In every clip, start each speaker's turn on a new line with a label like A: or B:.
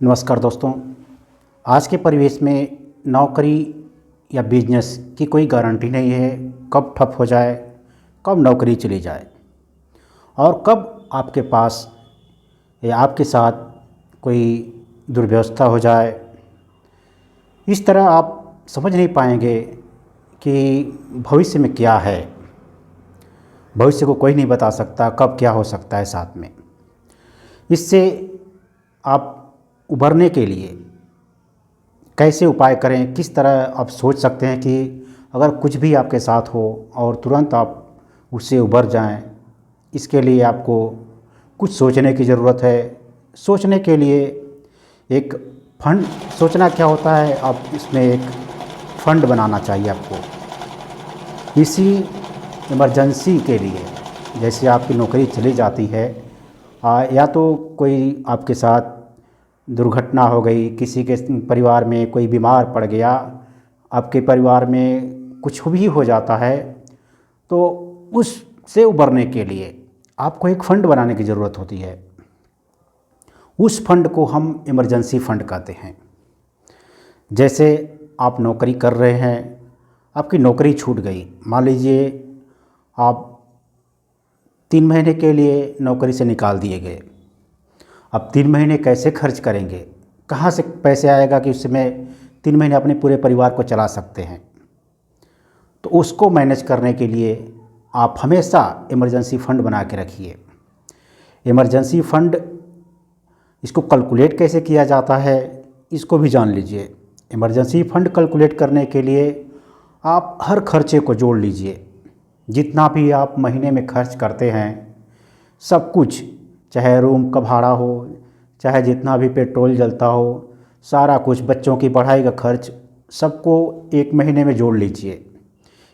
A: नमस्कार दोस्तों। आज के परिवेश में नौकरी या बिजनेस की कोई गारंटी नहीं है, कब ठप हो जाए, कब नौकरी चली जाए और कब आपके पास या आपके साथ कोई दुर्व्यवस्था हो जाए। इस तरह आप समझ नहीं पाएंगे कि भविष्य में क्या है। भविष्य को कोई नहीं बता सकता कब क्या हो सकता है साथ में। इससे आप उभरने के लिए कैसे उपाय करें, किस तरह आप सोच सकते हैं कि अगर कुछ भी आपके साथ हो और तुरंत आप उससे उभर जाएं। इसके लिए आपको कुछ सोचने की ज़रूरत है। सोचने के लिए एक फंड, सोचना क्या होता है, आप इसमें एक फंड बनाना चाहिए आपको। इसी इमरजेंसी के लिए, जैसे आपकी नौकरी चली जाती है या तो कोई आपके साथ दुर्घटना हो गई, किसी के परिवार में कोई बीमार पड़ गया, आपके परिवार में कुछ भी हो जाता है, तो उससे उबरने के लिए आपको एक फ़ंड बनाने की ज़रूरत होती है। उस फंड को हम इमरजेंसी फ़ंड कहते हैं। जैसे आप नौकरी कर रहे हैं, आपकी नौकरी छूट गई, मान लीजिए आप 3 महीने के लिए नौकरी से निकाल दिए गए। अब 3 महीने कैसे खर्च करेंगे, कहाँ से पैसे आएगा कि उसमें 3 महीने अपने पूरे परिवार को चला सकते हैं। तो उसको मैनेज करने के लिए आप हमेशा इमरजेंसी फ़ंड बना के रखिए। इमरजेंसी फ़ंड, इसको कैलकुलेट कैसे किया जाता है इसको भी जान लीजिए। इमरजेंसी फ़ंड कैलकुलेट करने के लिए आप हर खर्चे को जोड़ लीजिए। जितना भी आप महीने में खर्च करते हैं सब कुछ, चाहे रूम का भाड़ा हो, चाहे जितना भी पेट्रोल जलता हो, सारा कुछ, बच्चों की पढ़ाई का खर्च, सबको एक महीने में जोड़ लीजिए।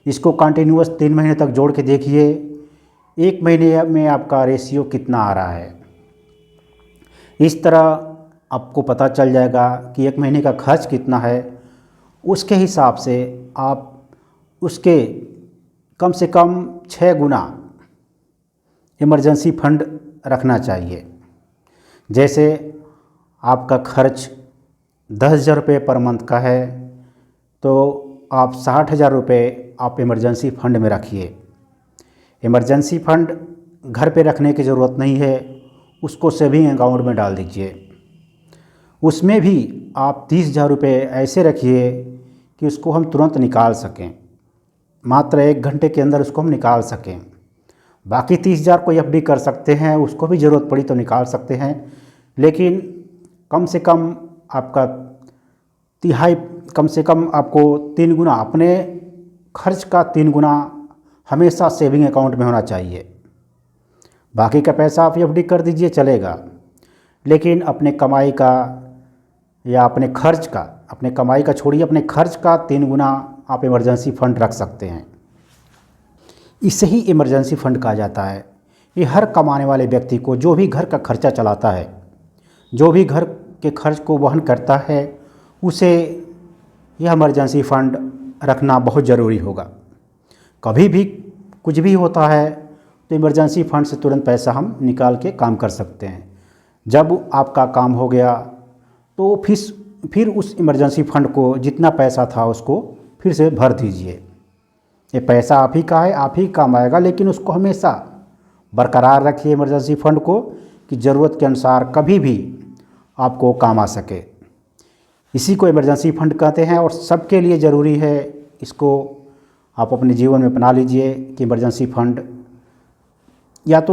A: इसको कंटिन्यूअस 3 महीने तक जोड़ के देखिए, एक महीने में आपका रेशियो कितना आ रहा है। इस तरह आपको पता चल जाएगा कि एक महीने का खर्च कितना है। उसके हिसाब से आप उसके कम से कम 6 गुना इमरजेंसी फ़ंड रखना चाहिए। जैसे आपका खर्च 10,000 रुपये पर मंथ का है, तो आप 60,000 रुपये आप इमरजेंसी फ़ंड में रखिए। इमरजेंसी फ़ंड घर पे रखने की ज़रूरत नहीं है, उसको सेविंग अकाउंट में डाल दीजिए। उसमें भी आप 30,000 रुपये ऐसे रखिए कि उसको हम तुरंत निकाल सकें, मात्र 1 घंटे के अंदर उसको हम निकाल सकें। बाकी 30,000 को एफडी कर सकते हैं, उसको भी ज़रूरत पड़ी तो निकाल सकते हैं, लेकिन कम से कम आपका तिहाई, कम से कम आपको 3 गुना, अपने खर्च का 3 गुना हमेशा सेविंग अकाउंट में होना चाहिए। बाकी का पैसा आप एफडी कर दीजिए, चलेगा, लेकिन अपने कमाई का या अपने खर्च का, अपने कमाई का छोड़िए, अपने खर्च का 3 गुना आप इमरजेंसी फ़ंड रख सकते हैं। इसे ही इमरजेंसी फ़ंड कहा जाता है। ये हर कमाने वाले व्यक्ति को, जो भी घर का खर्चा चलाता है, जो भी घर के खर्च को वहन करता है, उसे यह इमरजेंसी फ़ंड रखना बहुत ज़रूरी होगा। कभी भी कुछ भी होता है तो इमरजेंसी फ़ंड से तुरंत पैसा हम निकाल के काम कर सकते हैं। जब आपका काम हो गया तो फिर उस इमरजेंसी फ़ंड को, जितना पैसा था उसको फिर से भर दीजिए। ये पैसा आप ही का है, आप ही काम आएगा, लेकिन उसको हमेशा बरकरार रखिए इमरजेंसी फ़ंड को, कि ज़रूरत के अनुसार कभी भी आपको काम आ सके। इसी को इमरजेंसी फ़ंड कहते हैं और सबके लिए ज़रूरी है। इसको आप अपने जीवन में अपना लीजिए कि इमरजेंसी फ़ंड या तो